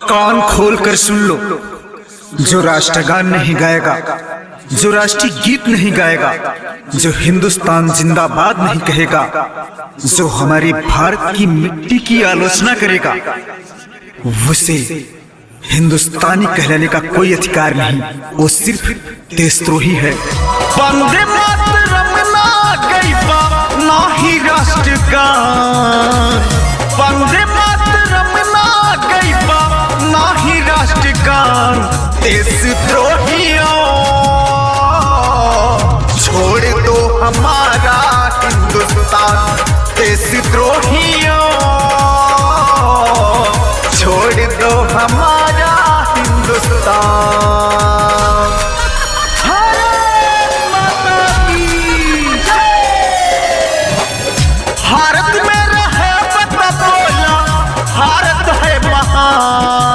कान खोल कर सुन लो, जो राष्ट्रगान नहीं गाएगा, जो राष्ट्रीय गीत नहीं गाएगा, जो हिंदुस्तान जिंदाबाद नहीं कहेगा, जो हमारी भारत की मिट्टी की आलोचना करेगा, उसे हिंदुस्तानी कहलाने का कोई अधिकार नहीं। वो सिर्फ देशद्रोही है। वंदे मातरम ना गईबा ना ही राष्ट्रगान, वंदे मातरम ना गईबा ना ही राष्ट्रगान। देशद्रोहियों छोड़ दो हमारा हिंदुस्तान, देशद्रोहियों छोड़ दो हमारा हिंदुस्तान।